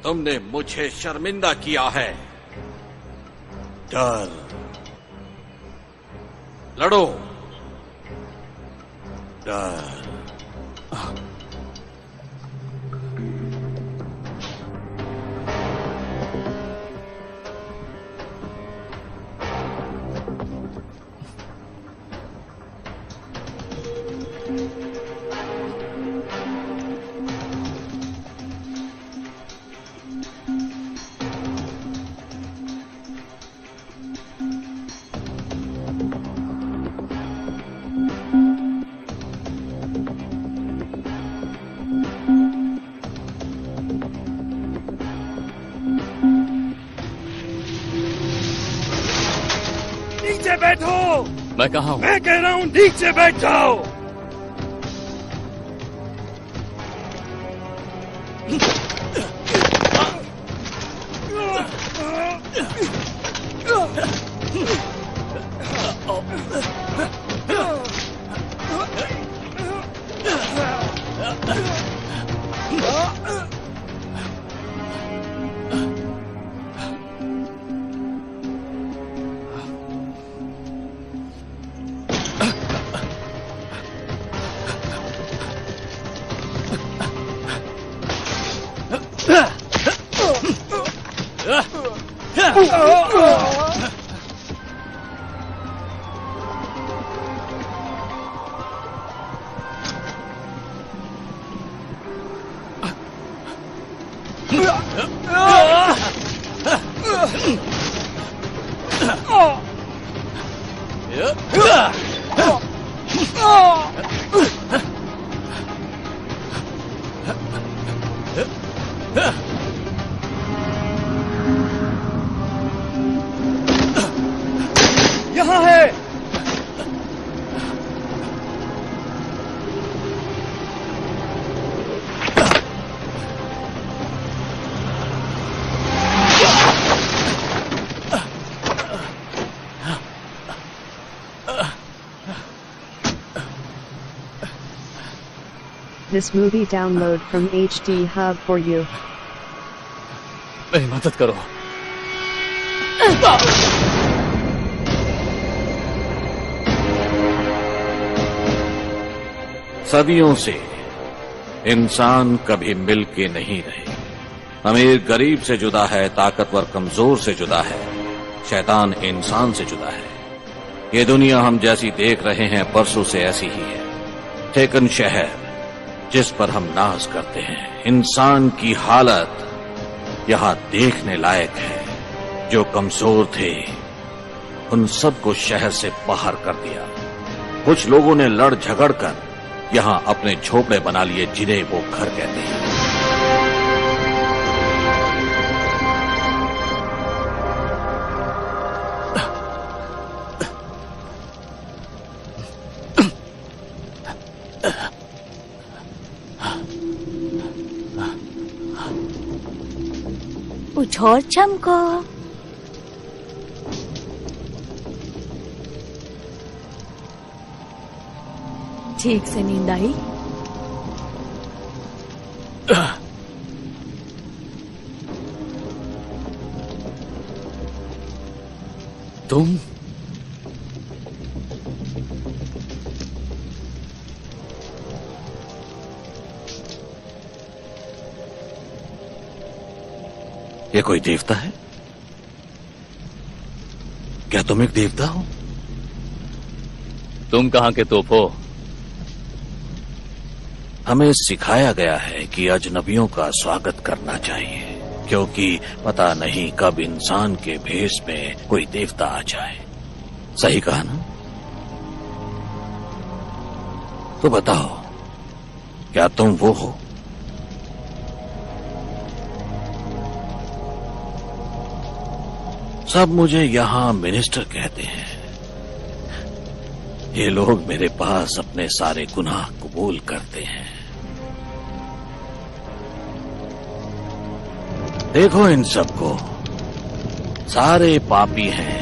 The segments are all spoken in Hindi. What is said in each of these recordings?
तुमने मुझे शर्मिंदा किया है। डर, लड़ो। डर। नीचे बैठो। मैं कहाँ हूँ? मैं कह रहा हूँ नीचे बैठ जाओ। यहाँ है। This movie download from HD Hub for you. मेरी मदद करो। सदियों से इंसान कभी मिल के नहीं रहे। अमीर गरीब से जुदा है, ताकतवर कमजोर से जुदा है, शैतान इंसान से जुदा है। ये दुनिया हम जैसी देख रहे हैं परसों से ऐसी ही है। ठेकन शहर जिस पर हम नाज करते हैं, इंसान की हालत यहां देखने लायक है। जो कमजोर थे उन सबको शहर से बाहर कर दिया। कुछ लोगों ने लड़ झगड़ कर यहां अपने झोपड़े बना लिए, जिन्हें वो घर कहते हैं। कुछ और चमको। ठीक से नींद आई? तुम? ये कोई देवता है? क्या तुम एक देवता हो? तुम कहाँ के तोप हो? हमें सिखाया गया है कि अजनबियों का स्वागत करना चाहिए, क्योंकि पता नहीं कब इंसान के भेष में कोई देवता आ जाए। सही कहा ना? तो बताओ, क्या तुम वो हो? सब मुझे यहां मिनिस्टर कहते हैं। ये लोग मेरे पास अपने सारे गुनाह कबूल करते हैं। देखो इन सबको, सारे पापी हैं।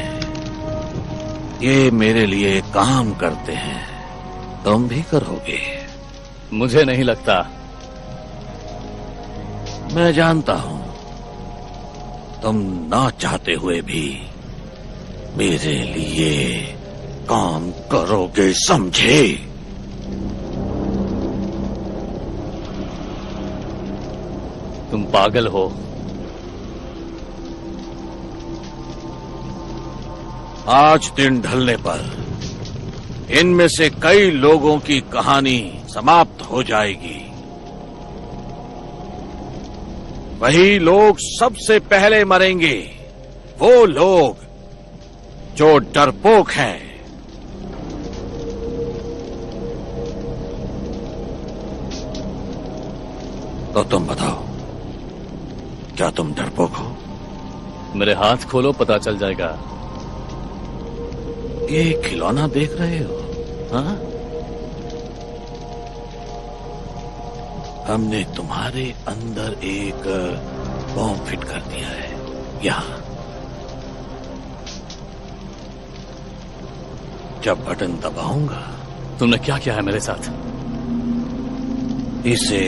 ये मेरे लिए काम करते हैं। तुम भी करोगे? मुझे नहीं लगता। मैं जानता हूं, तुम ना चाहते हुए भी मेरे लिए काम करोगे, समझे? तुम पागल हो। आज दिन ढलने पर इनमें से कई लोगों की कहानी समाप्त हो जाएगी। वही लोग सबसे पहले मरेंगे, वो लोग जो डरपोक हैं। तो तुम बताओ, क्या तुम डरपोक हो? मेरे हाथ खोलो, पता चल जाएगा। ये खिलौना देख रहे हो? हाँ, हमने तुम्हारे अंदर एक बॉम्ब फिट कर दिया है। यहां जब बटन दबाऊंगा, तुमने क्या किया है मेरे साथ? इसे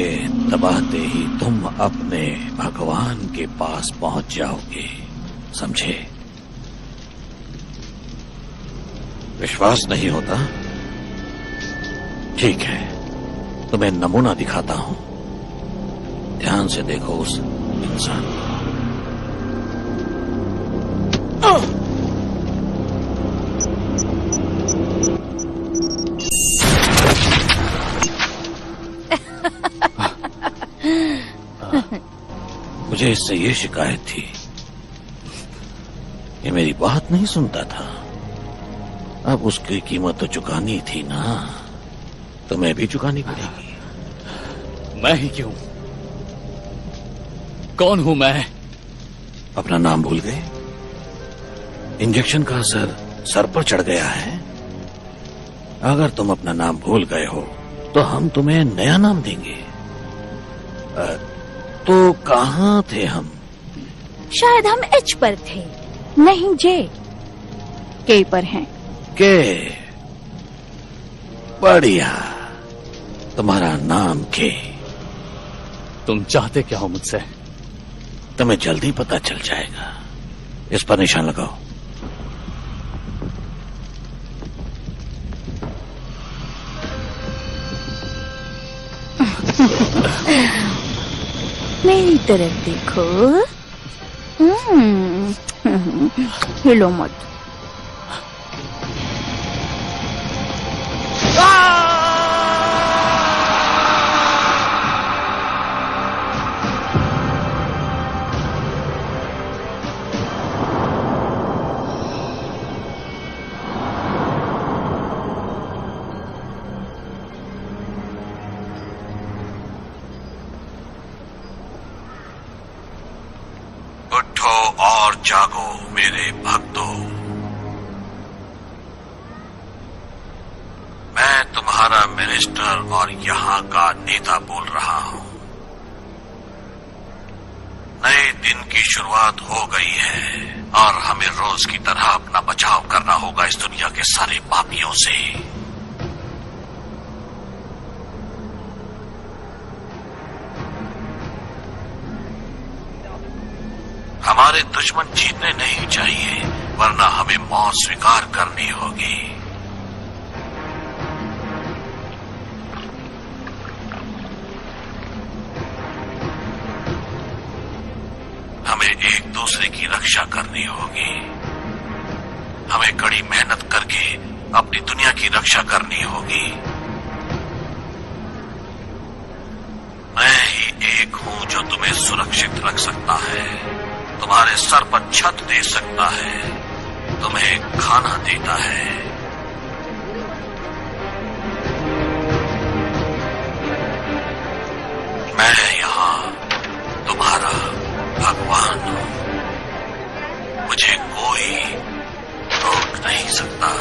दबाते ही तुम अपने भगवान के पास पहुंच जाओगे, समझे? विश्वास नहीं होता? ठीक है, तुम्हें नमूना दिखाता हूं। ध्यान से देखो उस इंसान को। मुझे इससे ये शिकायत थी, ये मेरी बात नहीं सुनता था। अब उसकी कीमत तो चुकानी थी ना, तुम्हें भी चुकानी पड़ेगी। मैं ही क्यों? कौन हूं मैं? अपना नाम भूल गए? इंजेक्शन का असर सर पर चढ़ गया है? अगर तुम अपना नाम भूल गए हो तो हम तुम्हें नया नाम देंगे। तो कहाँ थे हम? शायद हम एच पर थे, नहीं जे। के पर हैं। के बढ़िया, तुम्हारा नाम के। तुम चाहते क्या हो मुझसे? तुम्हें जल्दी पता चल जाएगा। इस पर निशान लगाओ। मेरी तरफ देखो। हिलो मत। उठो और जागो मेरे भक्तों। मैं तुम्हारा मिनिस्टर और यहाँ का नेता बोल रहा हूँ। नए दिन की शुरुआत हो गई है और हमें रोज की तरह अपना बचाव करना होगा इस दुनिया के सारे पापियों से। हमारे दुश्मन जीतने नहीं चाहिए, वरना हमें मौत स्वीकार करनी होगी। हमें एक दूसरे की रक्षा करनी होगी। हमें कड़ी मेहनत करके अपनी दुनिया की रक्षा करनी होगी। मैं ही एक हूं जो तुम्हें सुरक्षित रख सकता है, तुम्हारे सर पर छत दे सकता है, तुम्हें खाना देता है। मैं यहाँ तुम्हारा भगवान हूँ। मुझे कोई रोक नहीं सकता।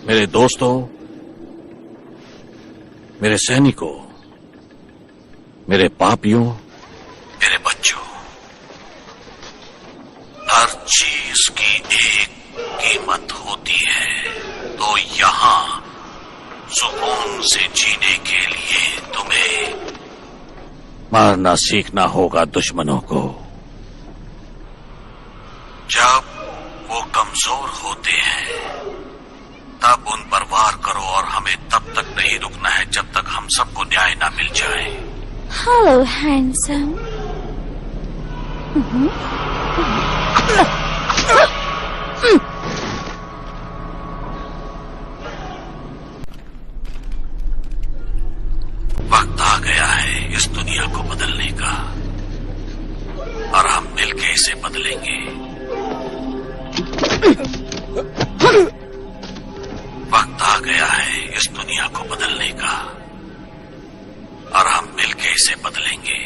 मेरे दोस्तों, मेरे सैनिकों, मेरे पापियों, मेरे बच्चों, हर चीज की एक कीमत होती है। तो यहां सुकून से जीने के लिए तुम्हें मारना सीखना होगा दुश्मनों को। जब वो कमजोर होते हैं तब उन पर वार करो, और हमें तब तक नहीं रुकना है जब तक हम सबको न्याय ना मिल जाए। Hello handsome. वक्त आ गया है इस दुनिया को बदलने का, और हम मिलके इसे बदलेंगे। वक्त आ गया है इस दुनिया को बदलने का, और हम मिलके इसे बदलेंगे।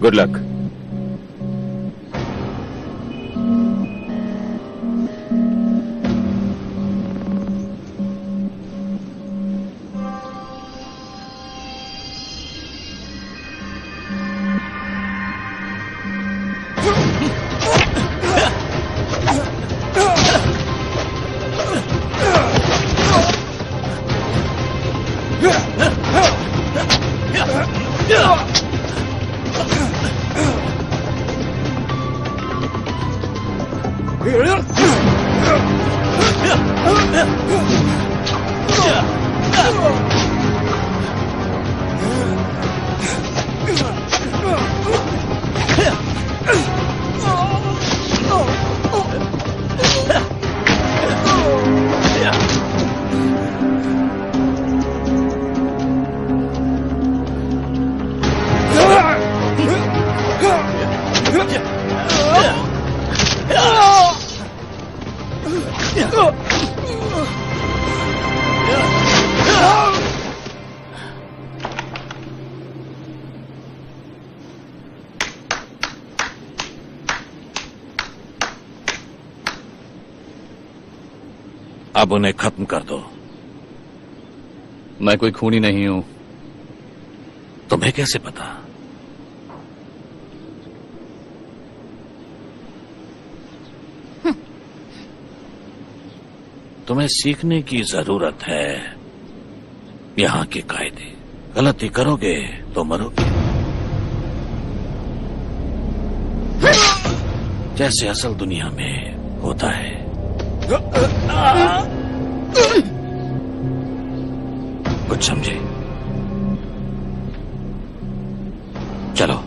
Good luck. अब उन्हें खत्म कर दो। मैं कोई खूनी नहीं हूं। तुम्हें कैसे पता? तुम्हें सीखने की जरूरत है यहां के कायदे। गलती करोगे तो मरोगे, जैसे असल दुनिया में होता है। कुछ समझे? चलो।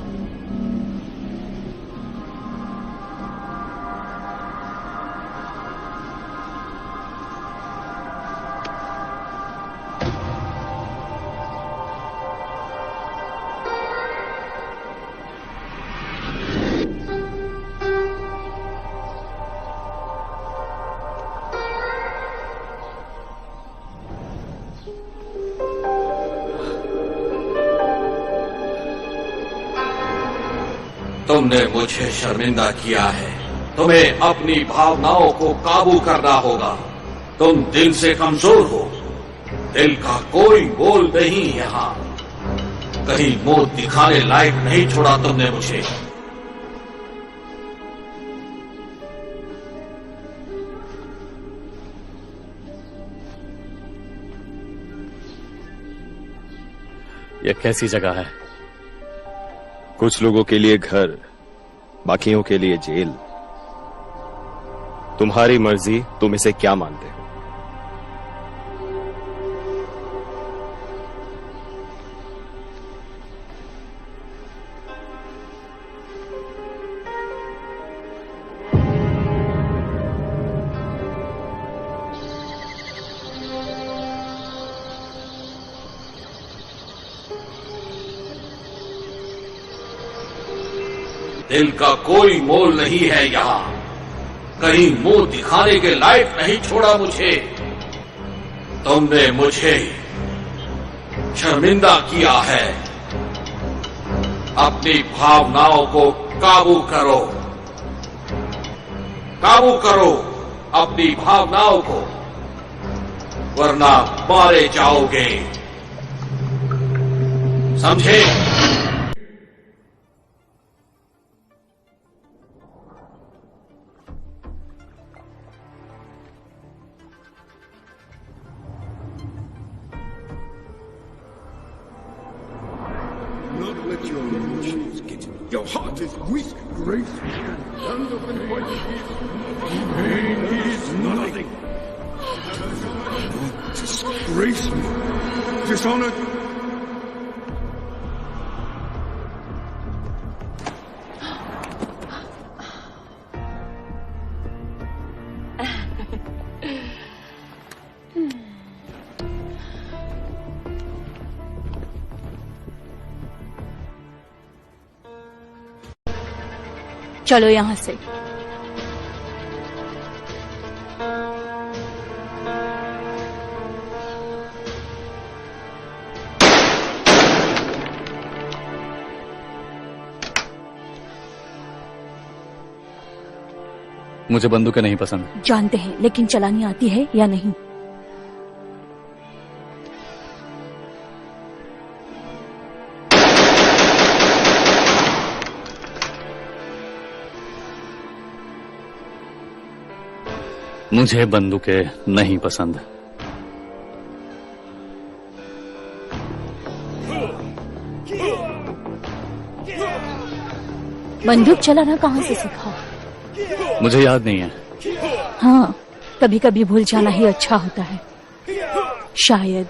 तुमने मुझे शर्मिंदा किया है। तुम्हें अपनी भावनाओं को काबू करना होगा। तुम दिल से कमजोर हो। दिल का कोई बोल नहीं यहां। कहीं मुंह दिखाने लायक नहीं छोड़ा तुमने मुझे। यह कैसी जगह है? कुछ लोगों के लिए घर, बाकियों के लिए जेल। तुम्हारी मर्जी, तुम इसे क्या मानते हो? दिल का कोई मोल नहीं है यहाँ। कहीं मुंह दिखाने के लायक नहीं छोड़ा मुझे। तुमने मुझे शर्मिंदा किया है। अपनी भावनाओं को काबू करो, काबू करो अपनी भावनाओं को, वरना मारे जाओगे, समझे? Not let your emotions get in. Your heart is weak, Grace. Stand up and fight peace. Pain is nothing. Don't disgrace me. Dishonor. चलो यहाँ से। मुझे बंदूकें नहीं पसंद। जानते हैं, लेकिन चलानी आती है या नहीं? मुझे बंदूकें नहीं पसंद। बंदूक चलाना कहाँ से सीखा? मुझे याद नहीं है। हाँ, कभी कभी भूल जाना ही अच्छा होता है, शायद।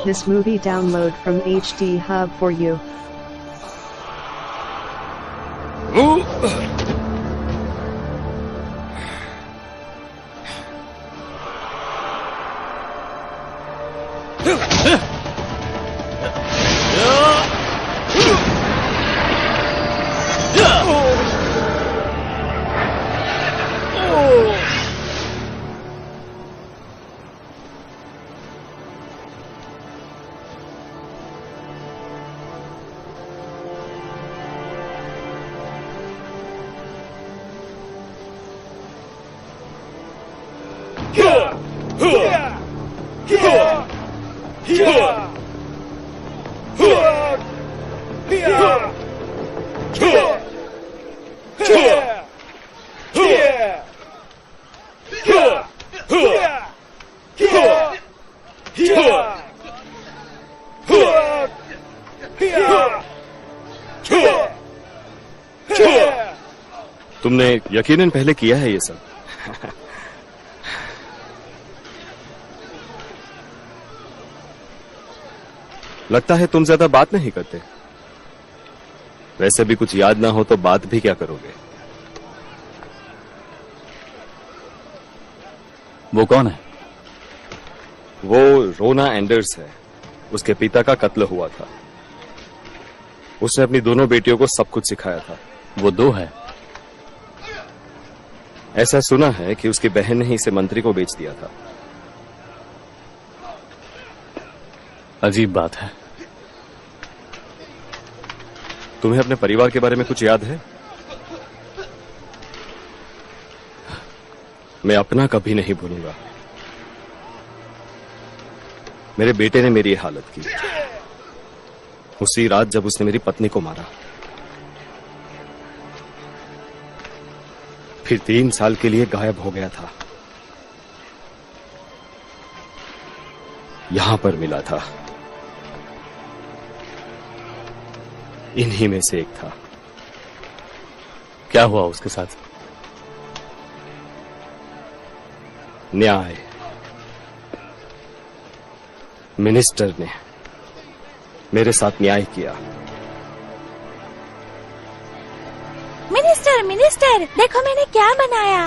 This movie download from HD Hub for you. तुमने यकीनन पहले किया है ये सब। लगता है तुम ज्यादा बात नहीं करते। वैसे भी कुछ याद ना हो तो बात भी क्या करोगे? वो कौन है? वो रोना एंडर्स है। उसके पिता का कत्ल हुआ था। उसने अपनी दोनों बेटियों को सब कुछ सिखाया था। वो दो है। ऐसा सुना है कि उसकी बहन ने ही इसे मंत्री को बेच दिया था। अजीब बात है। तुम्हें अपने परिवार के बारे में कुछ याद है? मैं अपना कभी नहीं भूलूंगा। मेरे बेटे ने मेरी हालत की उसी रात जब उसने मेरी पत्नी को मारा। फिर 3 साल के लिए गायब हो गया था। यहां पर मिला था। इन्हीं में से एक था। क्या हुआ उसके साथ? न्याय। मिनिस्टर ने मेरे साथ न्याय किया। मिनिस्टर मिनिस्टर, देखो मैंने क्या बनाया।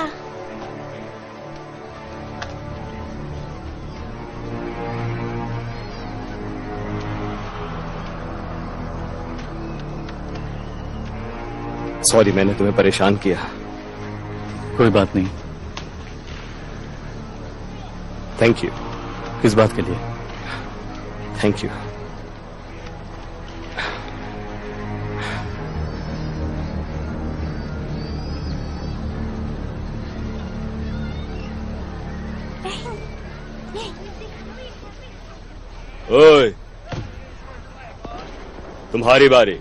सॉरी, मैंने तुम्हें परेशान किया। कोई बात नहीं। Thank you. किस बात के लिए? Thank you. ओए, तुम्हारी बारी।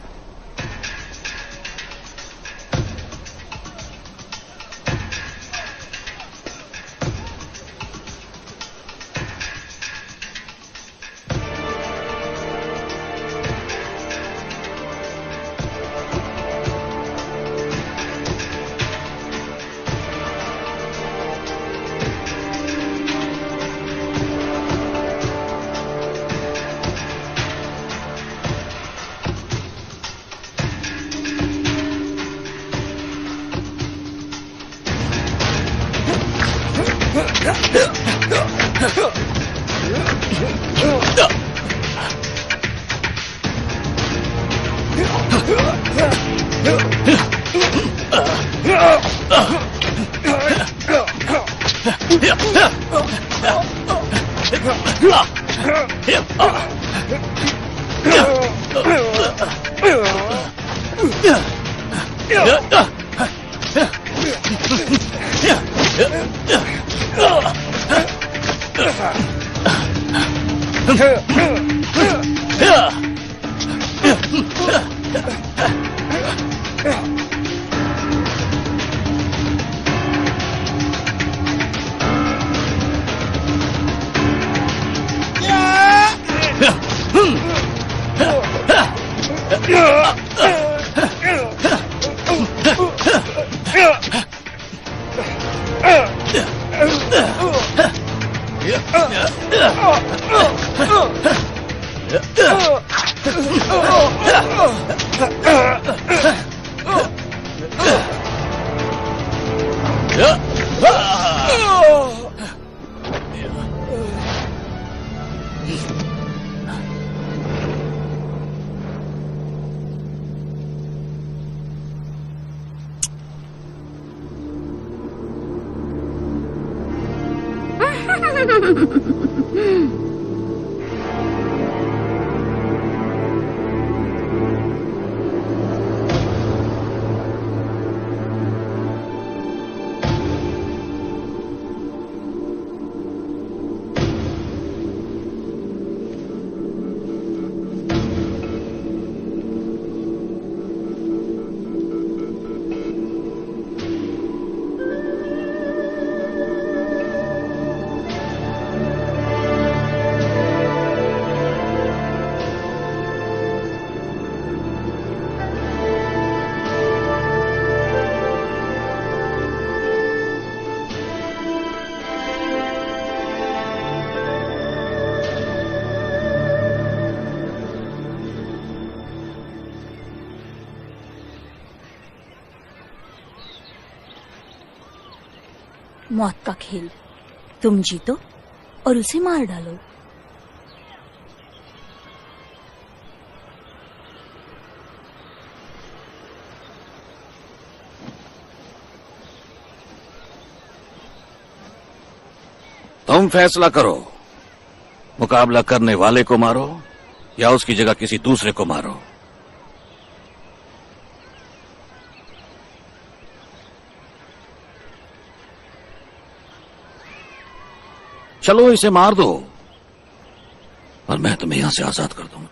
मौत का खेल, तुम जीतो और उसे मार डालो। तुम फैसला करो, मुकाबला करने वाले को मारो या उसकी जगह किसी दूसरे को मारो। चलो इसे मार दो और मैं तुम्हें यहां से आजाद कर दूंगा।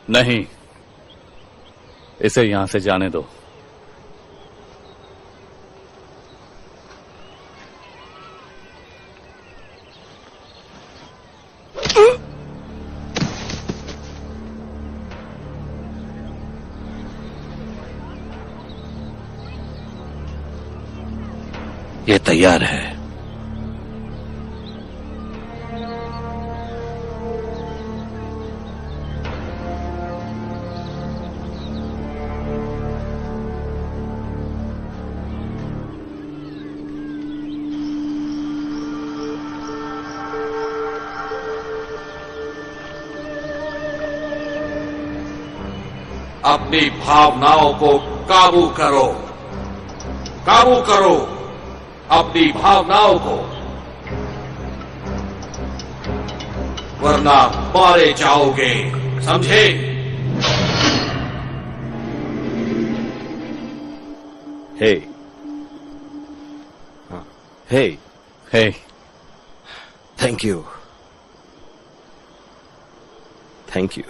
नहीं, इसे यहां से जाने दो। ये तैयार है। अपनी भावनाओं को काबू करो, काबू करो अपनी भावनाओं को, वरना मारे जाओगे, समझे? हे, हे, हे, थैंक यू, थैंक यू।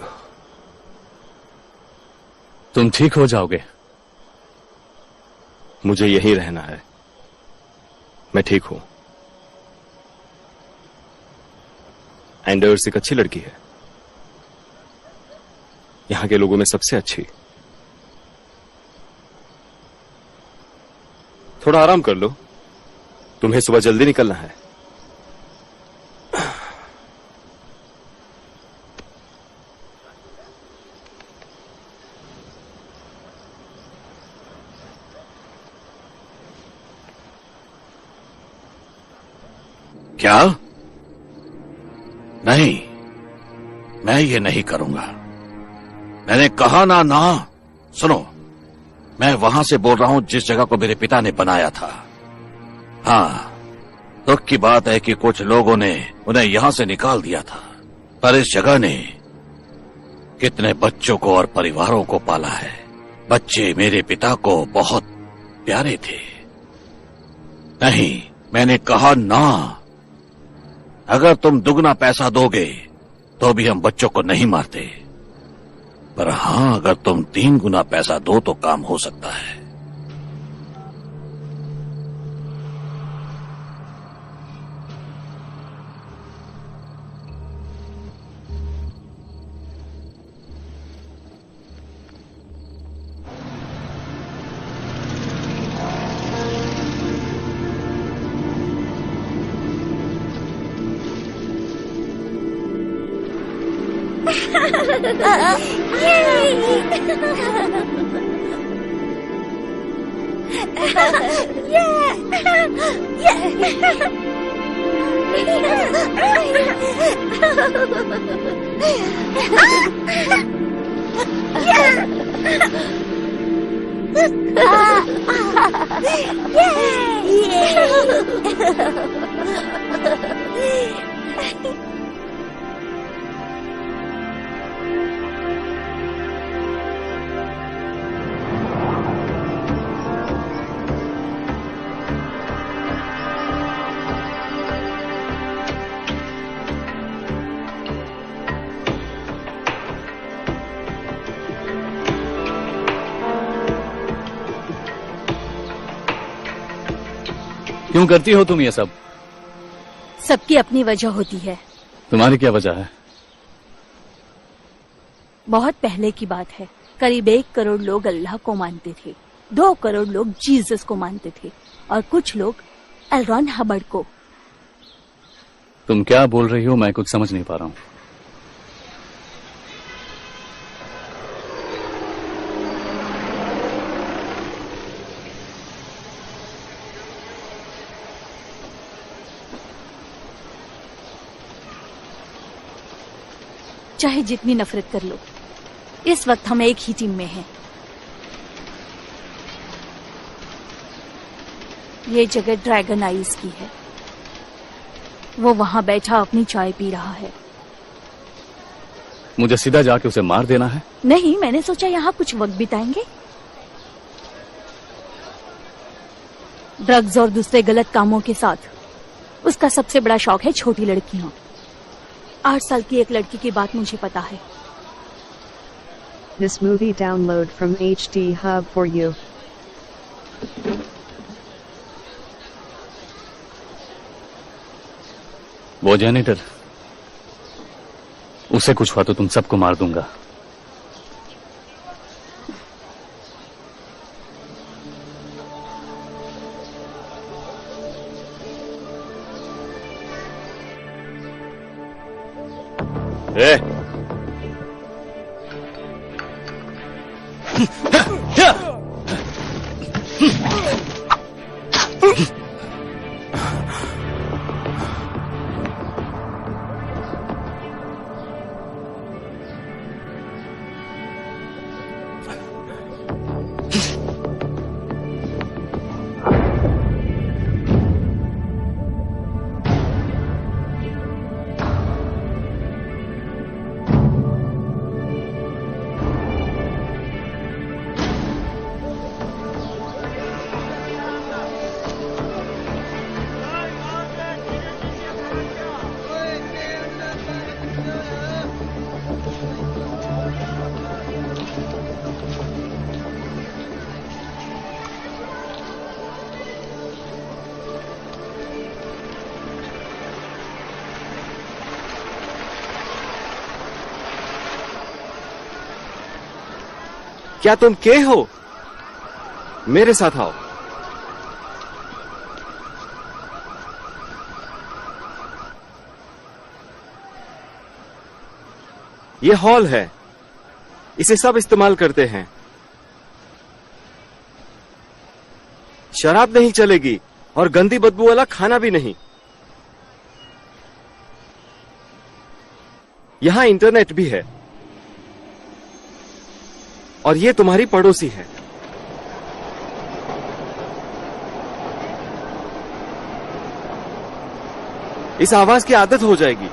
तुम ठीक हो जाओगे। मुझे यहीं रहना है, मैं ठीक हूं। एंडर्स एक अच्छी लड़की है, यहां के लोगों में सबसे अच्छी। थोड़ा आराम कर लो, तुम्हें सुबह जल्दी निकलना है। क्या? नहीं, मैं ये नहीं करूंगा। मैंने कहा ना। सुनो, मैं वहां से बोल रहा हूं जिस जगह को मेरे पिता ने बनाया था। हाँ, दुख की बात है कि कुछ लोगों ने उन्हें यहां से निकाल दिया था, पर इस जगह ने कितने बच्चों को और परिवारों को पाला है। बच्चे मेरे पिता को बहुत प्यारे थे। नहीं, मैंने कहा ना। अगर तुम दुगना पैसा दोगे तो भी हम बच्चों को नहीं मारते, पर हां, अगर तुम 3 गुना पैसा दो तो काम हो सकता है। क्यों करती हो तुम ये सब? सबकी अपनी वजह होती है। तुम्हारी क्या वजह है? बहुत पहले की बात है, करीब 1 करोड़ लोग अल्लाह को मानते थे, 2 करोड़ लोग जीसस को मानते थे और कुछ लोग एल रॉन हबर्ड को। तुम क्या बोल रही हो? मैं कुछ समझ नहीं पा रहा हूं। चाहे जितनी नफरत कर लो, इस वक्त हम एक ही टीम में हैं। ये जगह ड्रैगन आइज की है। वो वहां बैठा अपनी चाय पी रहा है। मुझे सीधा जाके उसे मार देना है? नहीं, मैंने सोचा यहाँ कुछ वक्त बिताएंगे। ड्रग्स और दूसरे गलत कामों के साथ उसका सबसे बड़ा शौक है छोटी लड़कियां। 8 साल की एक लड़की की बात मुझे पता है। This movie download from HD Hub for you. वो जेनेटर, उसे कुछ हुआ तो तुम सबको मार दूंगा। ए, क्या तुम के हो? मेरे साथ आओ। ये हॉल है, इसे सब इस्तेमाल करते हैं। शराब नहीं चलेगी और गंदी बदबू वाला खाना भी नहीं। यहां इंटरनेट भी है और ये तुम्हारी पड़ोसी है। इस आवाज की आदत हो जाएगी।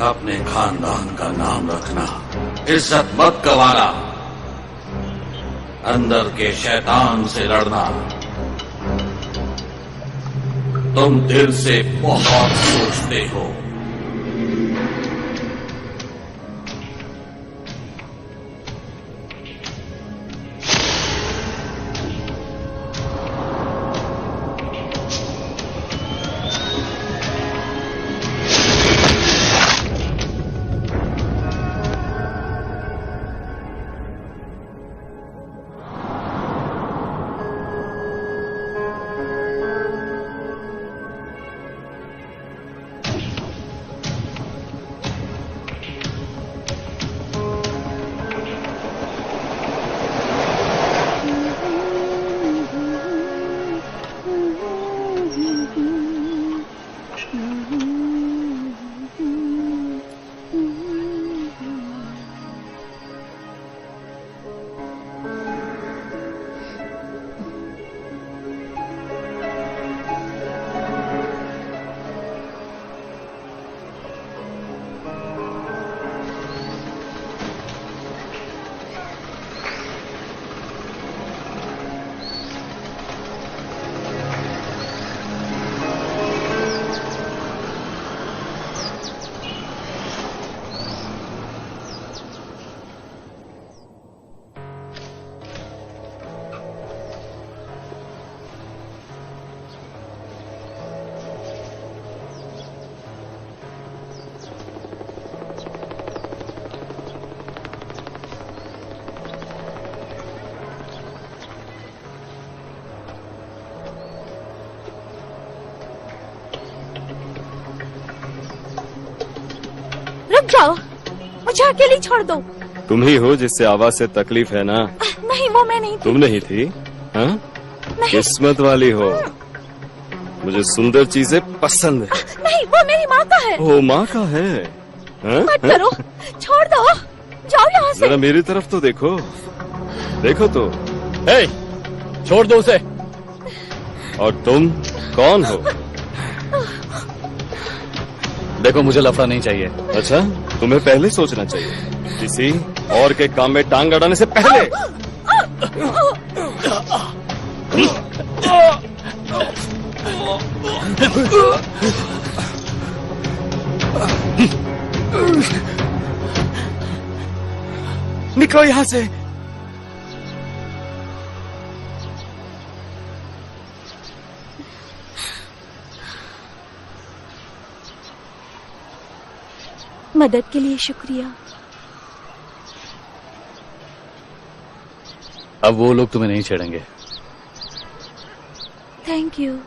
अपने खानदान का नाम रखना, इज्जत मत गंवाना, अंदर के शैतान से लड़ना। तुम दिल से बहुत सोचते हो। रुक जाओ, मुझे अकेली छोड़ दो। तुम ही हो जिससे आवाज से तकलीफ है ना? नहीं, वो मैं नहीं थी। तुम नहीं थी? हाँ? नहीं। किस्मत वाली हो। मुझे सुंदर चीजें पसंद है। नहीं, वो मेरी माँ का है। वो माँ का है? हाँ? मत करो, छोड़ दो, जाओ यहाँ से। जरा मेरी तरफ तो देखो, देखो तो। हे, छोड़ दो उसे। और तुम कौन हो? देखो मुझे लफड़ा नहीं चाहिए। अच्छा, तुम्हें पहले सोचना चाहिए, किसी और के काम में टांग अड़ाने से पहले। निकलो यहां से। मदद के लिए शुक्रिया। अब वो लोग तुम्हें नहीं छेड़ेंगे। Thank you.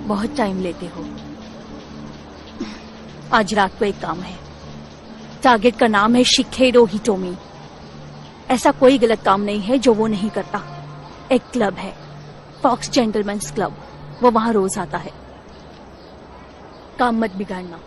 बहुत टाइम लेते हो। आज रात को एक काम है। टारगेट का नाम है शिखेरो हिटोमी। ऐसा कोई गलत काम नहीं है जो वो नहीं करता। एक क्लब है, फॉक्स जेंटलमैन्स क्लब। वो वहां रोज आता है। काम मत बिगाड़ना।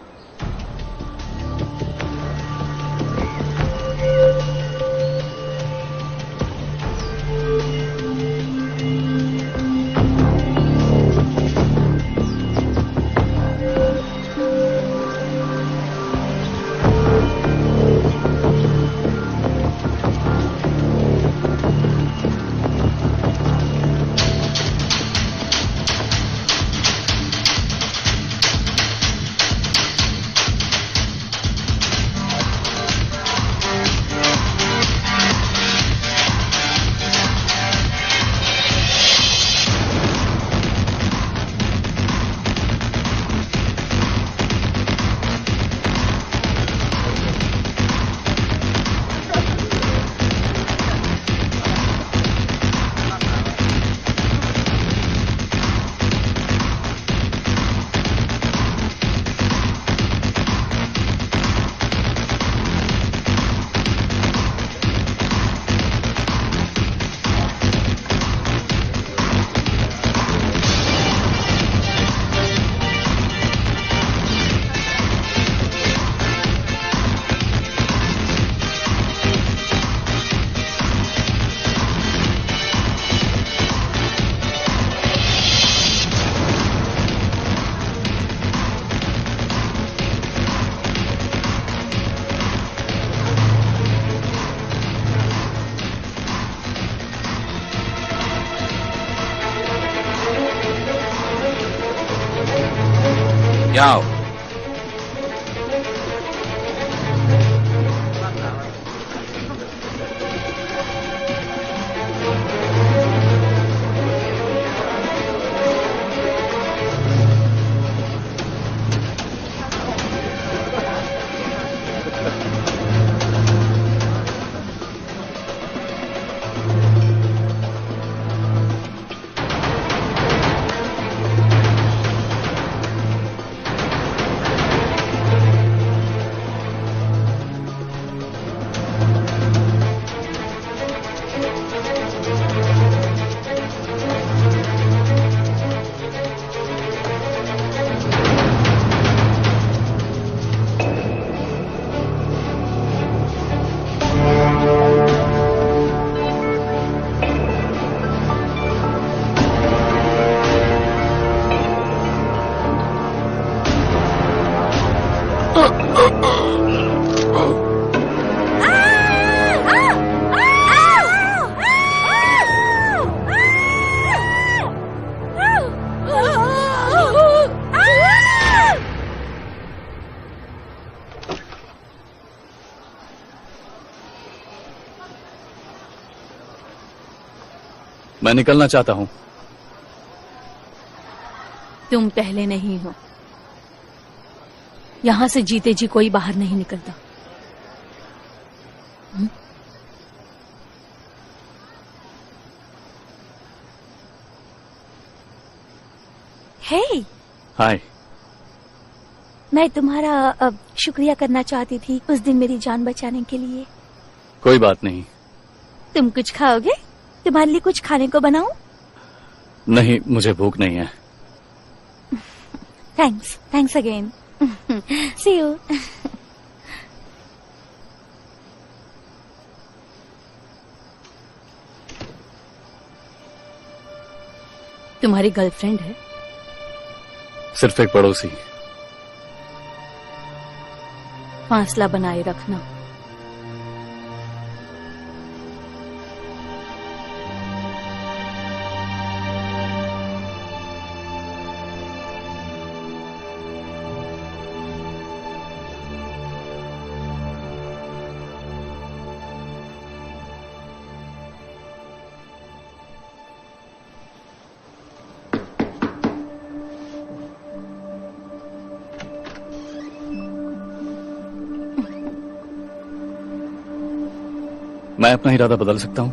जाओ। मैं निकलना चाहता हूं। तुम पहले नहीं हो। यहां से जीते जी कोई बाहर नहीं निकलता। हे, हाय। मैं तुम्हारा शुक्रिया करना चाहती थी उस दिन मेरी जान बचाने के लिए। कोई बात नहीं। तुम कुछ खाओगे? तुम्हारे लिए कुछ खाने को बनाऊं? नहीं, मुझे भूख नहीं है। Thanks again. See you. तुम्हारी गर्लफ्रेंड है? सिर्फ एक पड़ोसी। फासला बनाए रखना। मैं अपना इरादा बदल सकता हूं।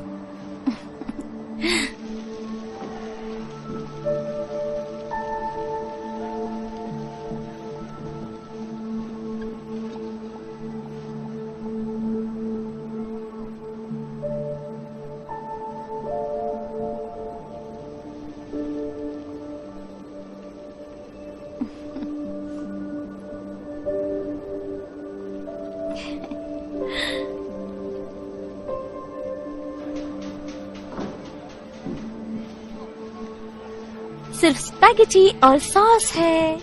सिर्फ स्पैगेटी और सॉस है।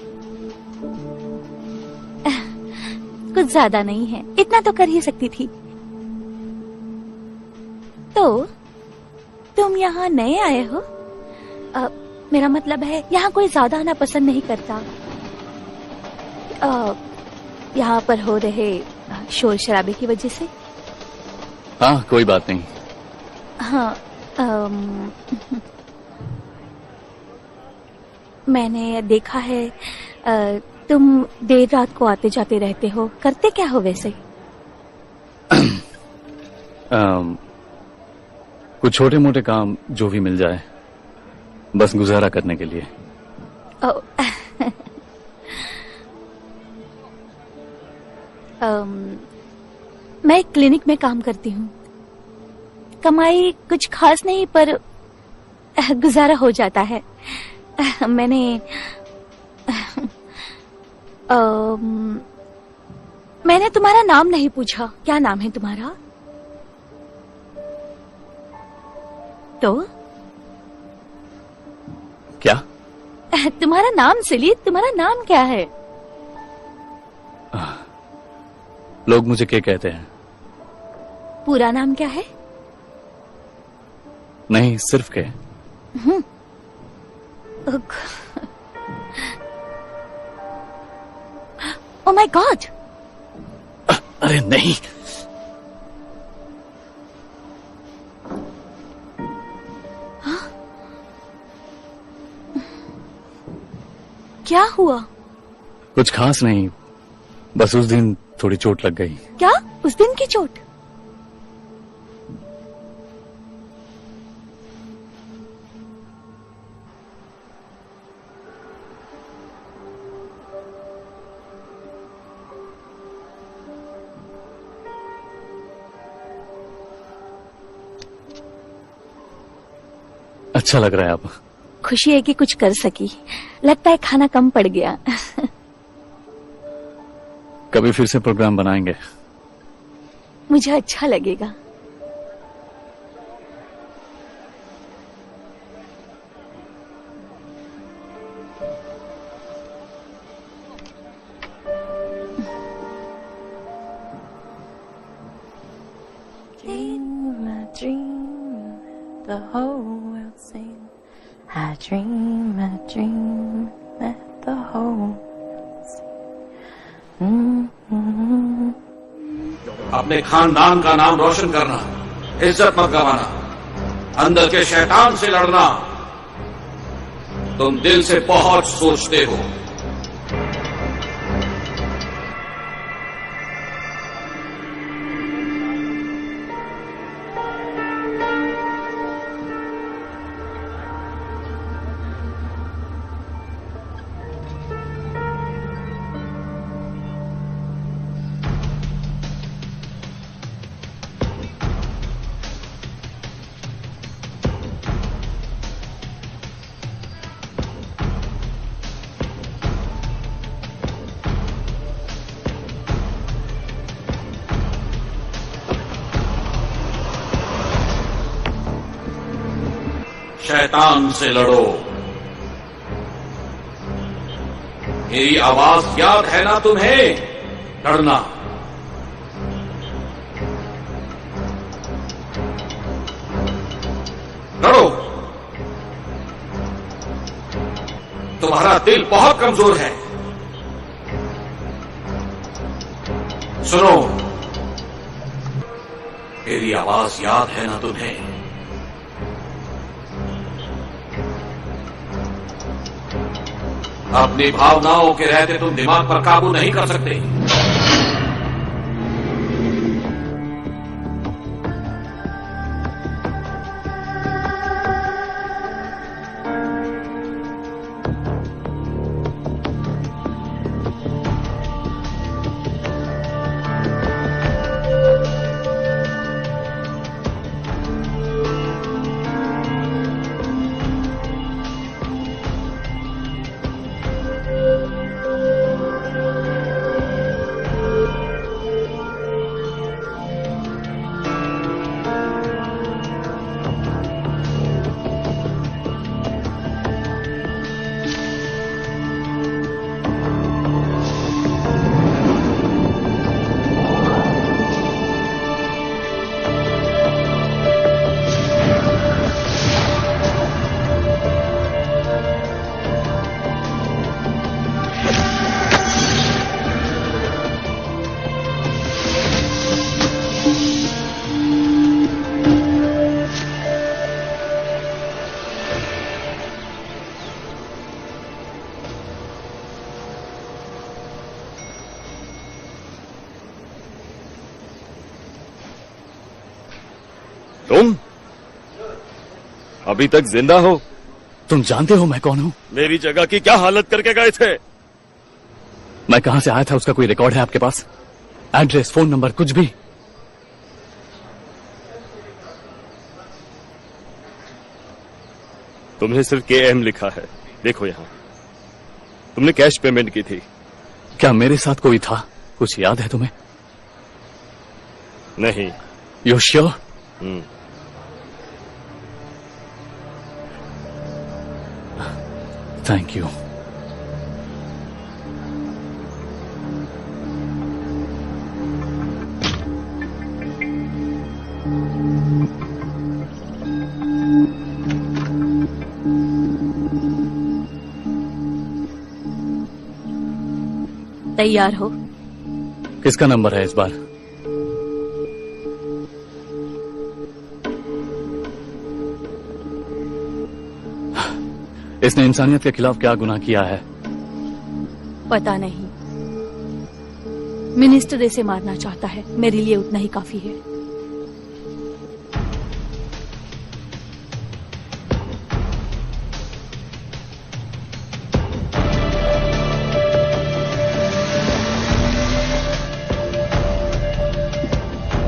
कुछ ज्यादा नहीं है, इतना तो कर ही सकती थी। तो तुम यहाँ नए आए हो? मेरा मतलब है यहाँ कोई ज्यादा आना पसंद नहीं करता। यहाँ पर हो रहे शोर शराबे की वजह से। हाँ, कोई बात नहीं। हाँ, मैंने देखा है तुम देर रात को आते जाते रहते हो। करते क्या हो वैसे? कुछ छोटे मोटे काम जो भी मिल जाए, बस गुजारा करने के लिए। मैं क्लिनिक में काम करती हूँ। कमाई कुछ खास नहीं, पर गुजारा हो जाता है। मैंने तुम्हारा नाम नहीं पूछा। क्या नाम है तुम्हारा? तो क्या? तुम्हारा नाम सिली, तुम्हारा नाम क्या है? लोग मुझे क्या कहते हैं? पूरा नाम क्या है? नहीं, सिर्फ के। Oh my God! अरे नहीं। क्या हुआ? कुछ खास नहीं, बस उस दिन थोड़ी चोट लग गई। क्या? उस दिन की चोट? अच्छा लग रहा है अब। खुशी है कि कुछ कर सकी। लगता है खाना कम पड़ गया। कभी फिर से प्रोग्राम बनाएंगे। मुझे अच्छा लगेगा। The whole world sing. I dream, let the whole world sing. अपने खानदान का नाम रोशन करना, इज्जत मत गंवाना, अंदर के शैतान से लड़ना। तुम दिल से बहुत सोचते हो। शैतान से लड़ो। मेरी आवाज याद है ना तुम्हें? लड़ना। लड़ो। तुम्हारा दिल बहुत कमजोर है। सुनो, मेरी आवाज याद है ना तुम्हें? अपनी भावनाओं के रहते तुम दिमाग पर काबू नहीं कर सकते। तुम अभी तक जिंदा हो? तुम जानते हो मैं कौन हूं? मेरी जगह की क्या हालत करके गए थे? मैं कहां से आया था उसका कोई रिकॉर्ड है आपके पास? एड्रेस, फोन नंबर, कुछ भी? तुमने सिर्फ KM लिखा है। देखो यहां, तुमने कैश पेमेंट की थी। क्या मेरे साथ कोई था? कुछ याद है तुम्हें? नहीं। You sure? Thank you. तैयार हो? किसका नंबर है इस बार? इसने इंसानियत के खिलाफ क्या गुनाह किया है? पता नहीं। मिनिस्टर इसे मारना चाहता है, मेरे लिए उतना ही काफी है।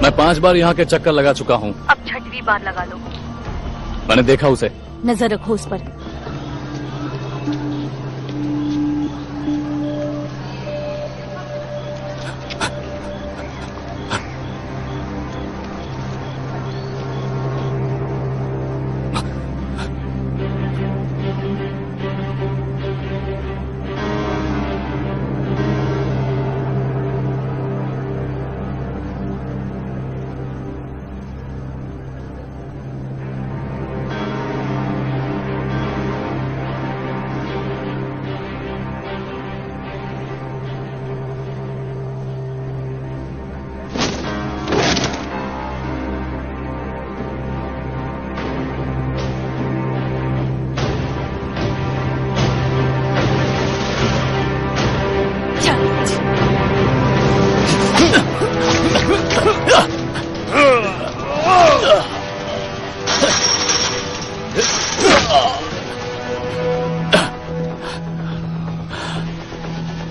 मैं 5 बार यहाँ के चक्कर लगा चुका हूँ। अब 6वीं बार लगा लो। मैंने देखा उसे। नजर रखो उस पर।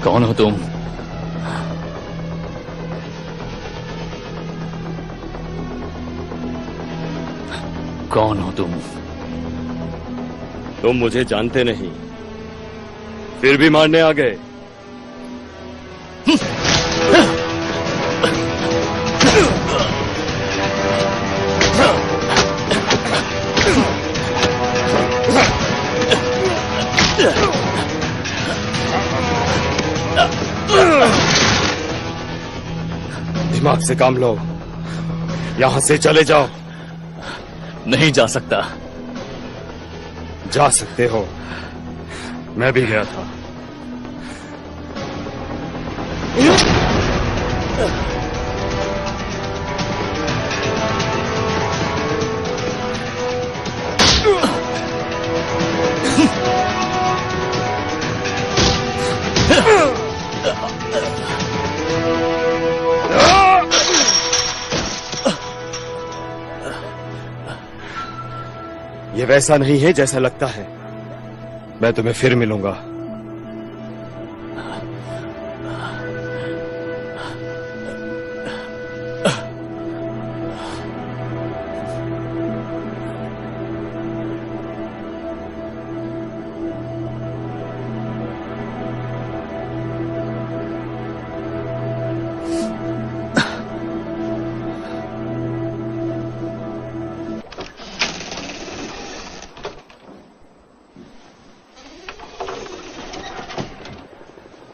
कौन हो तुम? कौन हो तुम? तुम मुझे जानते नहीं, फिर भी मारने आ गए। दिमाग से काम लो, यहां से चले जाओ। नहीं जा सकता। जा सकते हो, मैं भी गया था। ये वैसा नहीं है जैसा लगता है। मैं तुम्हें फिर मिलूंगा।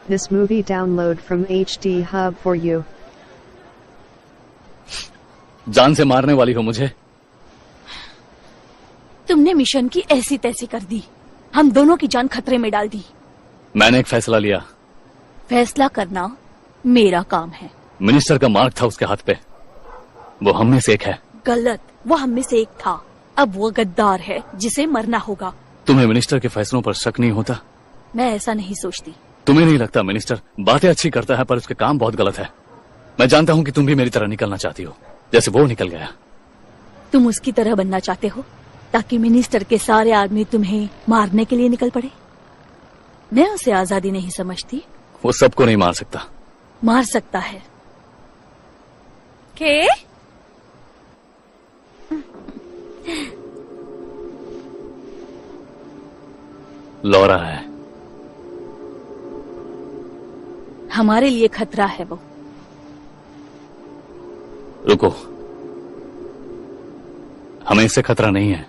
This movie download from HD Hub for you. जान से मारने वाली हो मुझे? तुमने मिशन की ऐसी तैसी कर दी, हम दोनों की जान खतरे में डाल दी। मैंने एक फैसला लिया। फैसला करना मेरा काम है। मिनिस्टर का मार्क था उसके हाथ पे, वो हम में से एक है। गलत, वो हम में से एक था। अब वो गद्दार है जिसे मरना होगा। तुम्हें मिनिस्टर के फैसलों पर शक नहीं होता? मैं ऐसा नहीं सोचती। तुम्हें नहीं लगता मिनिस्टर बातें अच्छी करता है पर उसके काम बहुत गलत है? मैं जानता हूं कि तुम भी मेरी तरह निकलना चाहती हो, जैसे वो निकल गया। तुम उसकी तरह बनना चाहते हो ताकि मिनिस्टर के सारे आदमी तुम्हें मारने के लिए निकल पड़े? मैं उसे आजादी नहीं समझती। वो सबको नहीं मार सकता। मार सकता है। के? लौरा है। हमारे लिए खतरा है वो। रुको, हमें इससे खतरा नहीं है।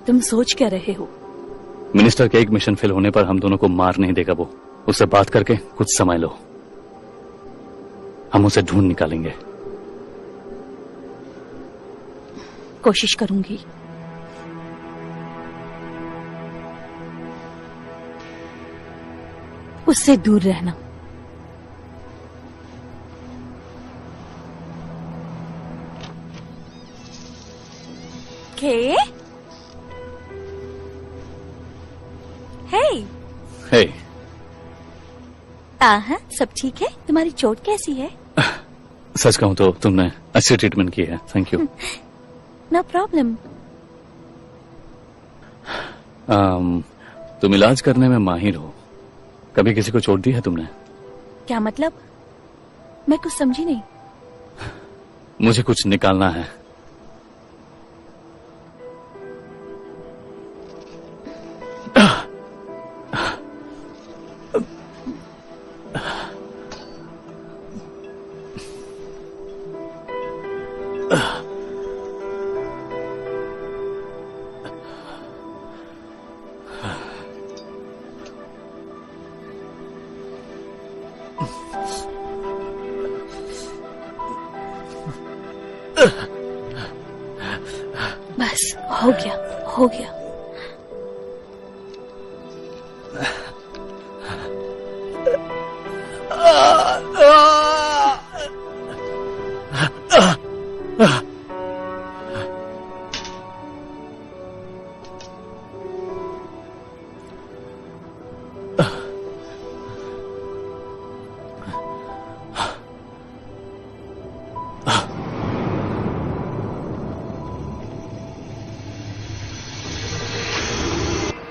तुम सोच क्या रहे हो? मिनिस्टर के एक मिशन फेल होने पर हम दोनों को मार नहीं देगा वो। उससे बात करके कुछ समय लो, हम उसे ढूंढ निकालेंगे। कोशिश करूंगी। उससे दूर रहना। के? हे? हे, सब ठीक है? तुम्हारी चोट कैसी है? सच कहूं तो तुमने अच्छी ट्रीटमेंट की है। Thank you. No problem. तुम इलाज करने में माहिर हो। कभी किसी को चोट दी है तुमने? क्या मतलब? मैं कुछ समझी नहीं। मुझे कुछ निकालना है। बस हो गया, हो गया।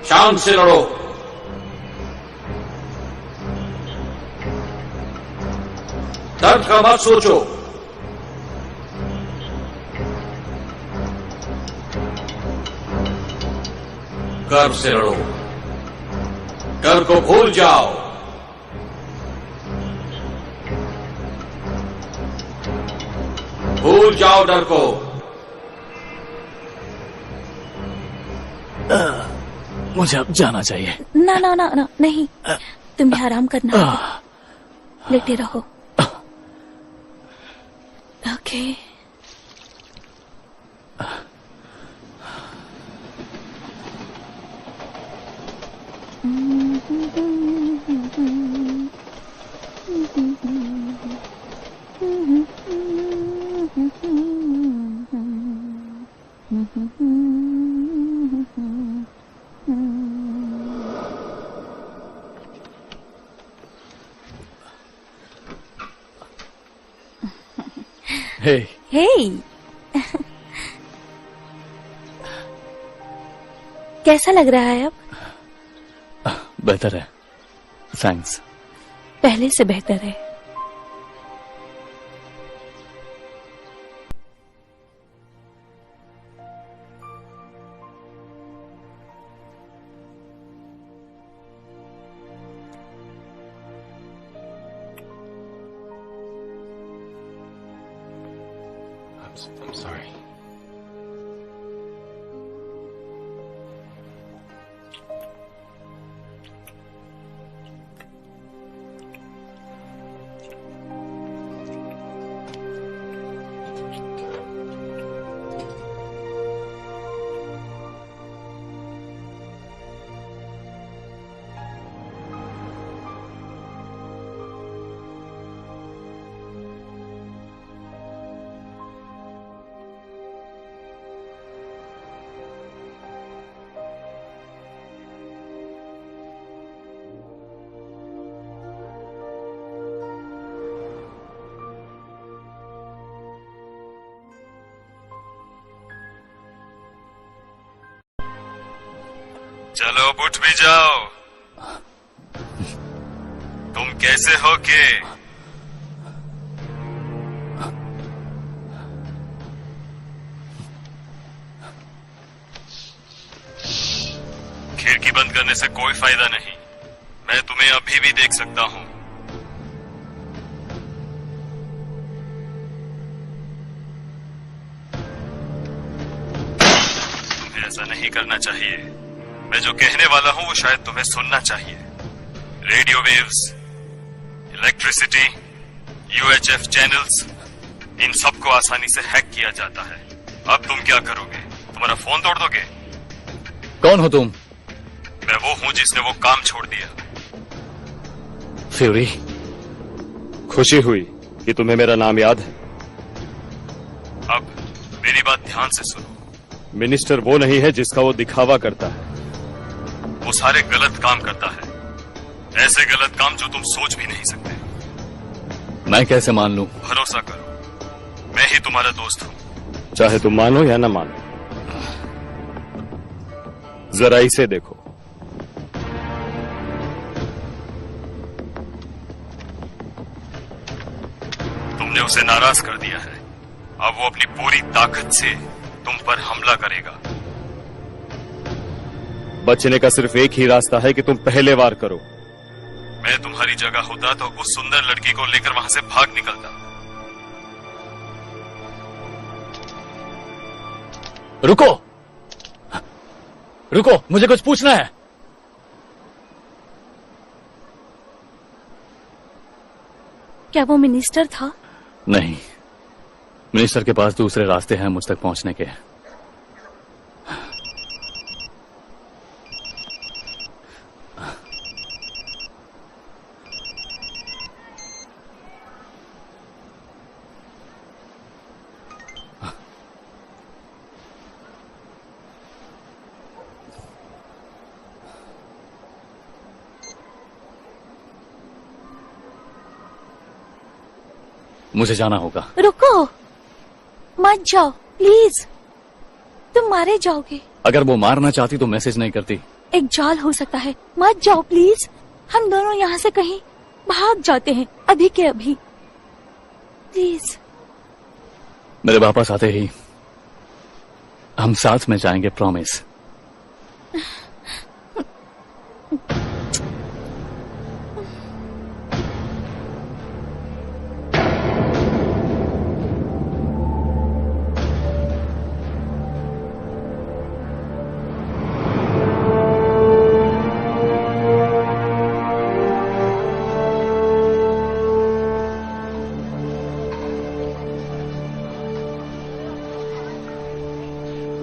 शान से लड़ो। दर्द का मत सोचो। गर्व से लड़ो। डर को भूल जाओ। भूल जाओ डर को। मुझे अब जाना चाहिए। ना ना ना ना, नहीं। तुम्हें आराम करना होगा। लेटे रहो। ओके। हे, हे। कैसा लग रहा है अब? बेहतर है, थैंक्स। पहले से बेहतर है। I'm sorry. चलो अब उठ भी जाओ। तुम कैसे हो के? खिड़की बंद करने से कोई फायदा नहीं। मैं तुम्हें अभी भी देख सकता हूं। तुम्हें ऐसा नहीं करना चाहिए। मैं जो कहने वाला हूं वो शायद तुम्हें सुनना चाहिए। Radio waves, electricity, UHF channels, इन सबको आसानी से हैक किया जाता है। अब तुम क्या करोगे? तुम्हारा फोन तोड़ दोगे? कौन हो तुम? मैं वो हूं जिसने वो काम छोड़ दिया। फ्यूरी। खुशी हुई कि तुम्हें मेरा नाम याद है। अब मेरी बात ध्यान से सुनो। मिनिस्टर वो नहीं है जिसका वो दिखावा करता है। वो सारे गलत काम करता है, ऐसे गलत काम जो तुम सोच भी नहीं सकते। मैं कैसे मान लूं? भरोसा करो, मैं ही तुम्हारा दोस्त हूं। चाहे तुम मानो या ना मानो। जरा इसे देखो। तुमने उसे नाराज कर दिया है। अब वो अपनी पूरी ताकत से तुम पर हमला करेगा। बचने का सिर्फ एक ही रास्ता है कि तुम पहले वार करो। मैं तुम्हारी जगह होता तो उस सुंदर लड़की को लेकर वहां से भाग निकलता। रुको, रुको, मुझे कुछ पूछना है। क्या वो मिनिस्टर था? नहीं, मिनिस्टर के पास दूसरे रास्ते हैं मुझ तक पहुंचने के। मुझे जाना होगा। रुको, मत जाओ प्लीज, तुम मारे जाओगे। अगर वो मारना चाहती तो मैसेज नहीं करती। एक जाल हो सकता है, मत जाओ प्लीज। हम दोनों यहाँ से कहीं भाग जाते हैं, अभी के अभी, प्लीज। मेरे वापस आते ही हम साथ में जाएंगे, प्रॉमिस।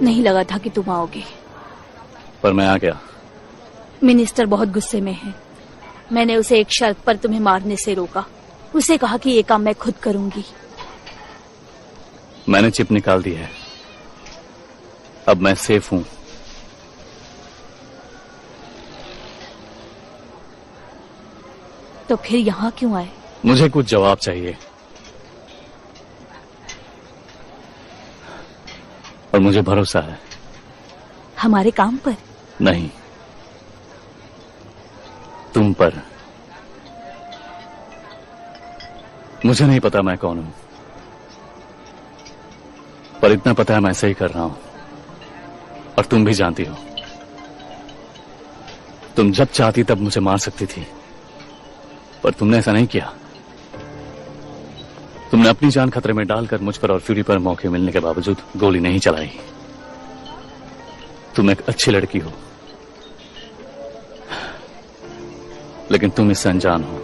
नहीं लगा था कि तुम आओगे। पर मैं आ गया। मिनिस्टर बहुत गुस्से में है। मैंने उसे एक शर्त पर तुम्हें मारने से रोका। उसे कहा कि ये काम मैं खुद करूंगी। मैंने चिप निकाल दी है, अब मैं सेफ हूं। तो फिर यहाँ क्यों आए? मुझे कुछ जवाब चाहिए, और मुझे भरोसा है। हमारे काम पर? नहीं, तुम पर। मुझे नहीं पता मैं कौन हूं, पर इतना पता है मैं सही कर रहा हूं, और तुम भी जानती हो। तुम जब चाहती तब मुझे मार सकती थी, पर तुमने ऐसा नहीं किया। तुमने अपनी जान खतरे में डालकर मुझ पर और फ्यूरी पर मौके मिलने के बावजूद गोली नहीं चलाई। तुम एक अच्छी लड़की हो, लेकिन तुम इससे अनजान हो।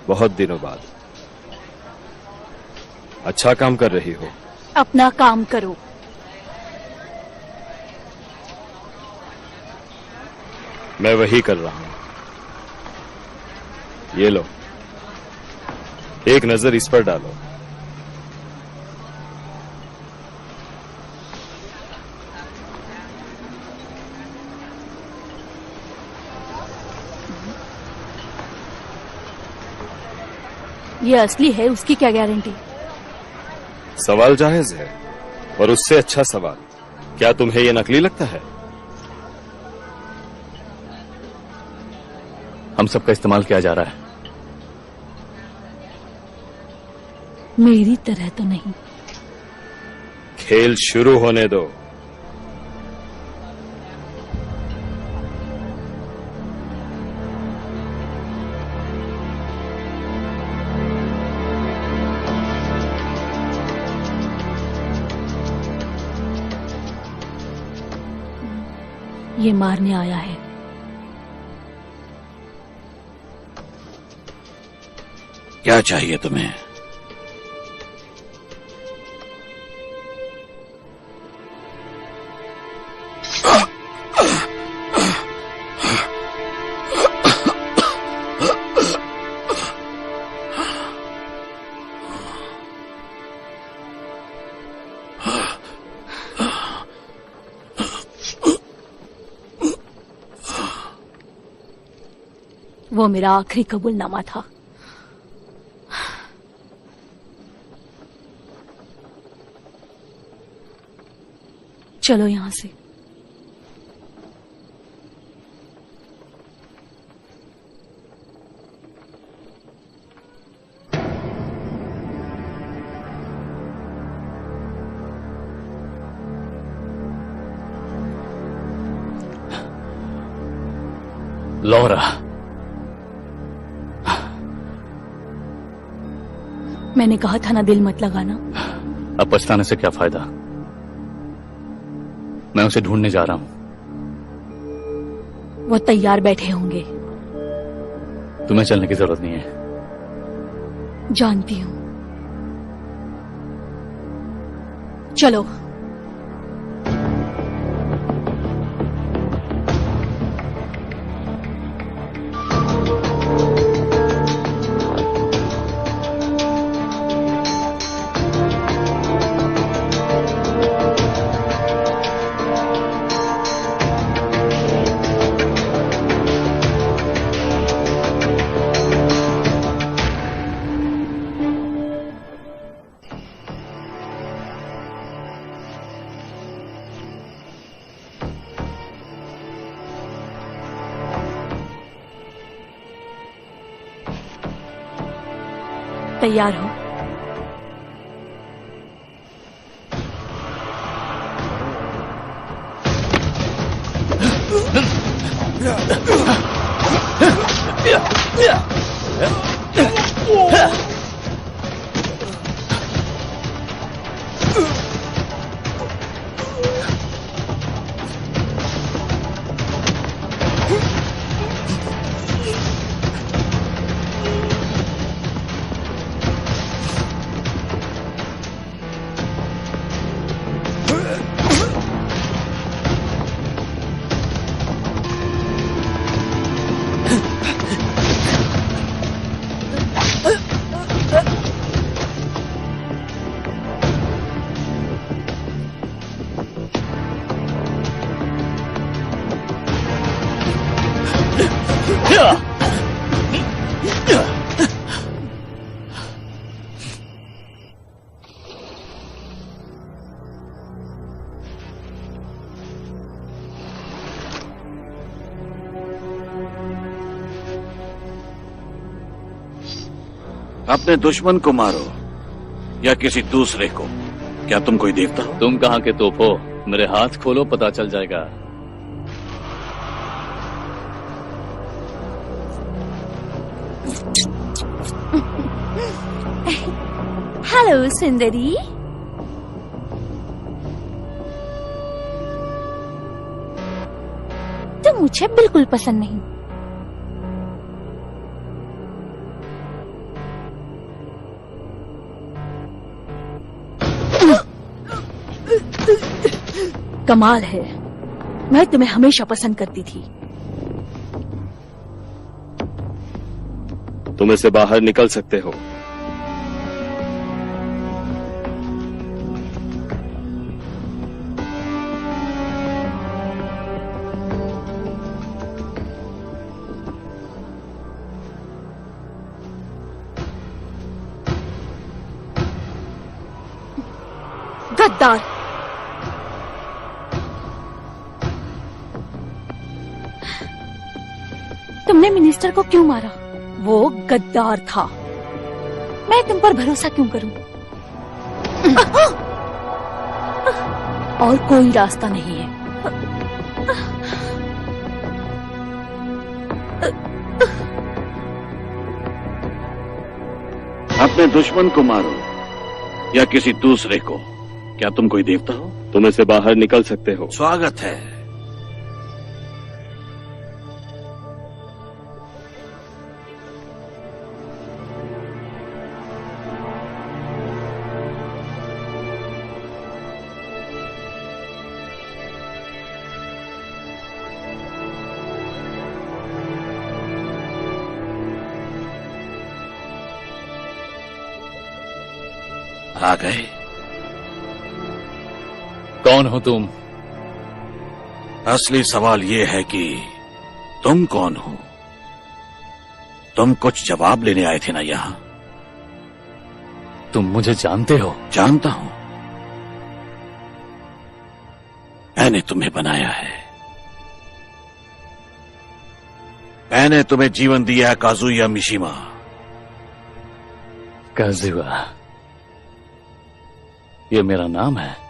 बहुत दिनों बाद। अच्छा काम कर रही हो। अपना काम करो। मैं वही कर रहा हूं। ये लो। एक नजर इस पर डालो। ये असली है, उसकी क्या गारंटी? सवाल जायज है, और उससे अच्छा सवाल, क्या तुम्हें यह नकली लगता है? हम सबका इस्तेमाल किया जा रहा है। मेरी तरह तो नहीं। खेल शुरू होने दो। ये मारने आया है। क्या चाहिए तुम्हें? वो मेरा आखिरी कबूलनामा था। चलो यहां से। लौरा, मैंने कहा था ना दिल मत लगाना। अब पछताने से क्या फायदा? मैं उसे ढूंढने जा रहा हूं। वो तैयार बैठे होंगे। तुम्हें चलने की जरूरत नहीं है। जानती हूं। चलो। तैयार हो? अपने दुश्मन को मारो या किसी दूसरे को। क्या तुम कोई देखता हो? तुम कहां के तोप हो? मेरे हाथ खोलो, पता चल जाएगा। हेलो सुंदरी। तुम मुझे बिल्कुल पसंद नहीं। कमाल है, मैं तुम्हें हमेशा पसंद करती थी। तुम इसे बाहर निकल सकते हो। गद्दार। तुमने मिनिस्टर को क्यों मारा? वो गद्दार था। मैं तुम पर भरोसा क्यों करूं? और कोई रास्ता नहीं है। अपने दुश्मन को मारो या किसी दूसरे को। क्या तुम कोई देवता हो? तुम इसे बाहर निकल सकते हो। स्वागत है। आ गए। कौन हो तुम? असली सवाल यह है कि तुम कौन हो? तुम कुछ जवाब लेने आए थे ना यहां? तुम मुझे जानते हो? जानता हूं। मैंने तुम्हें बनाया है। मैंने तुम्हें जीवन दिया है काजुया मिशिमा। काजुआ, ये मेरा नाम है।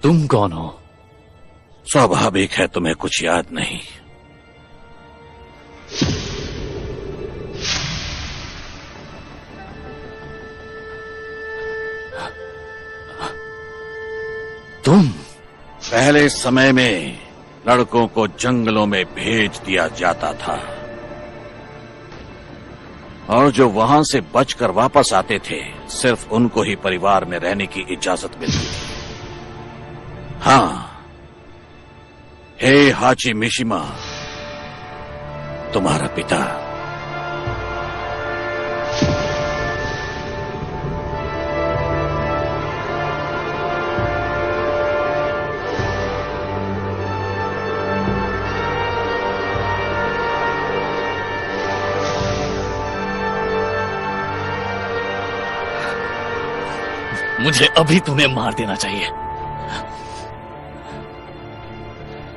तुम कौन हो? स्वाभाविक है तुम्हें कुछ याद नहीं। तुम? पहले समय में लड़कों को जंगलों में भेज दिया जाता था और जो वहां से बचकर वापस आते थे सिर्फ उनको ही परिवार में रहने की इजाजत मिलती थी। हाँ, हे हाची मिशिमा, तुम्हारा पिता मुझे अभी तुम्हें मार देना चाहिए।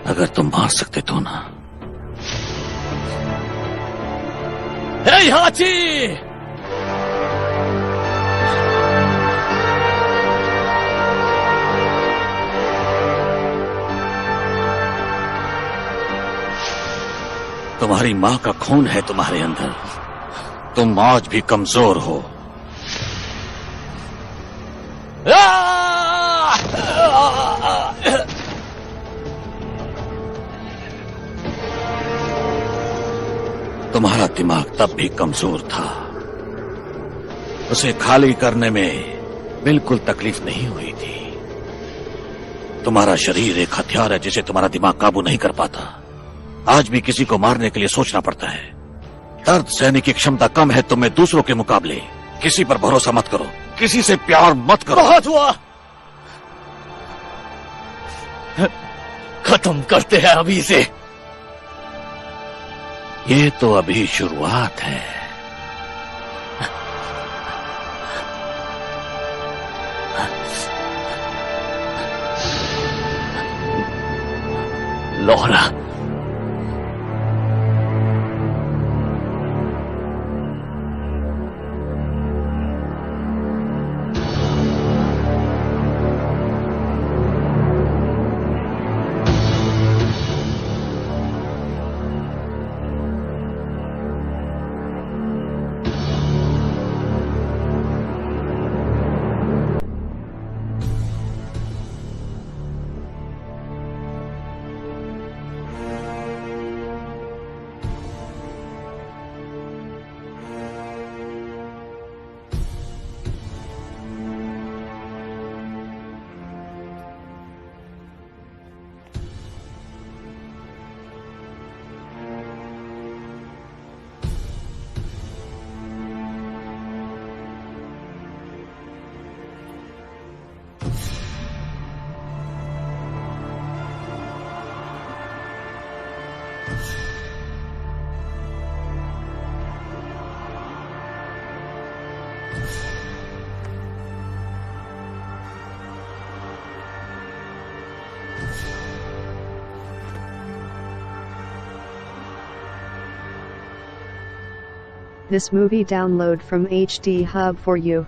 अगर तुम मार सकते तो ना। हे हाची! तुम्हारी मां का खून है तुम्हारे अंदर। तुम आज भी कमजोर हो। तुम्हारा दिमाग तब भी कमजोर था। उसे खाली करने में बिल्कुल तकलीफ नहीं हुई थी। तुम्हारा शरीर एक हथियार है जिसे तुम्हारा दिमाग काबू नहीं कर पाता। आज भी किसी को मारने के लिए सोचना पड़ता है। दर्द सहने की क्षमता कम है तुम्हें दूसरों के मुकाबले। किसी पर भरोसा मत करो, किसी से प्यार मत करो। बहुत हुआ, खत्म करते हैं अभी से। ये तो अभी शुरुआत है। Lohra, This movie download from HD Hub for you.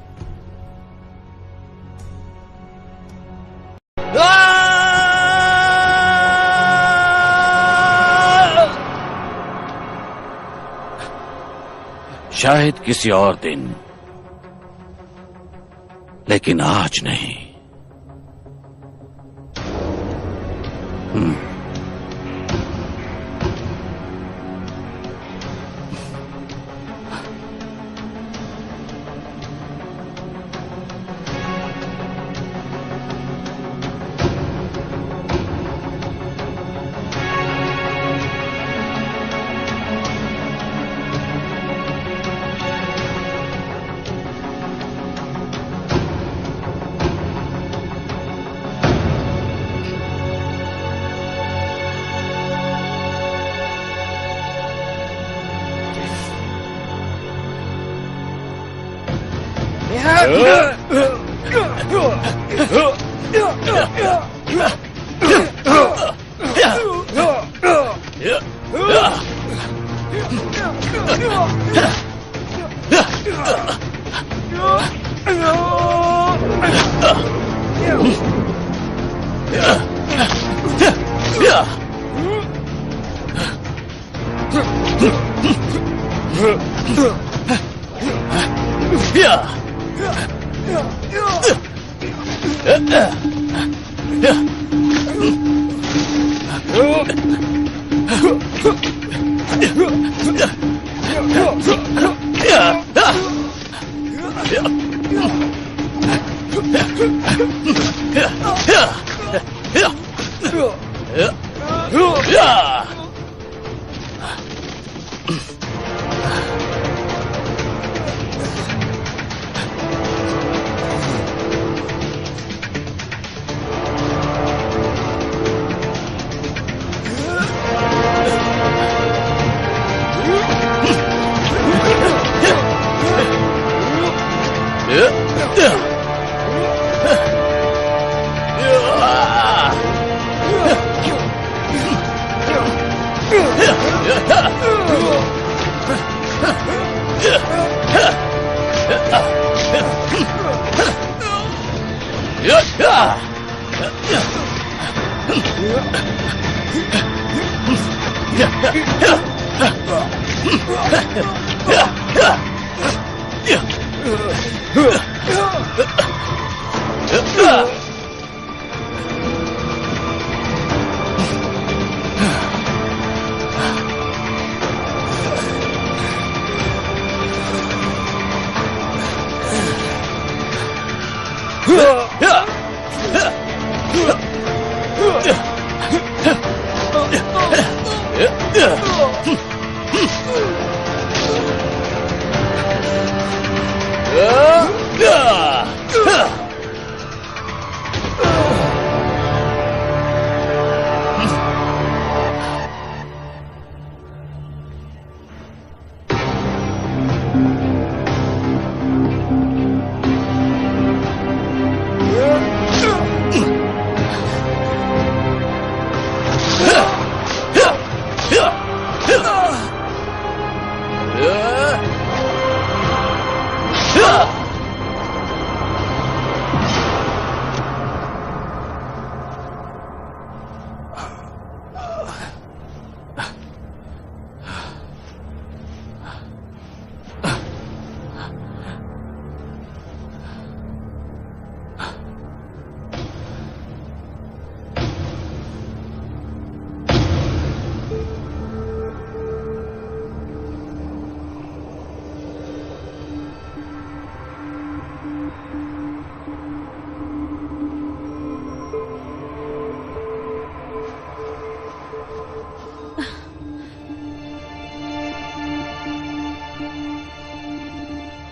शायद किसी और दिन, लेकिन आज नहीं।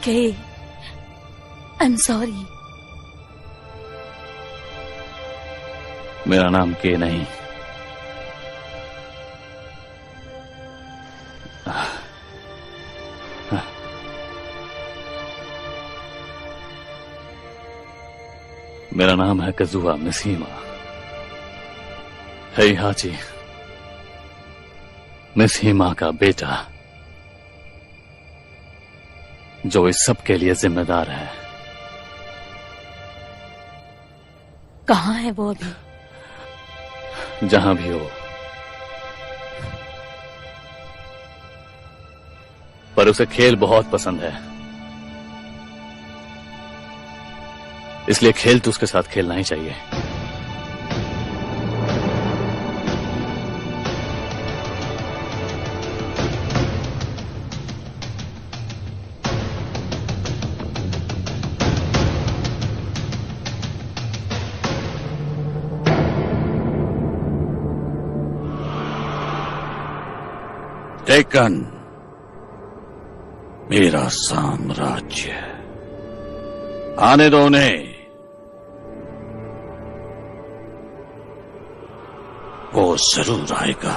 Kay, I'm sorry. मेरा नाम के नहीं, मेरा नाम है कजुआ मिसीमा। हेइहाची, मिसीमा का बेटा। जो इस सब के लिए जिम्मेदार है। कहाँ है वो अभी? जहां भी हो, पर उसे खेल बहुत पसंद है, इसलिए खेल तो उसके साथ खेलना ही चाहिए। टेकन मेरा साम्राज्य, आने दो उन्हें। वो जरूर आएगा।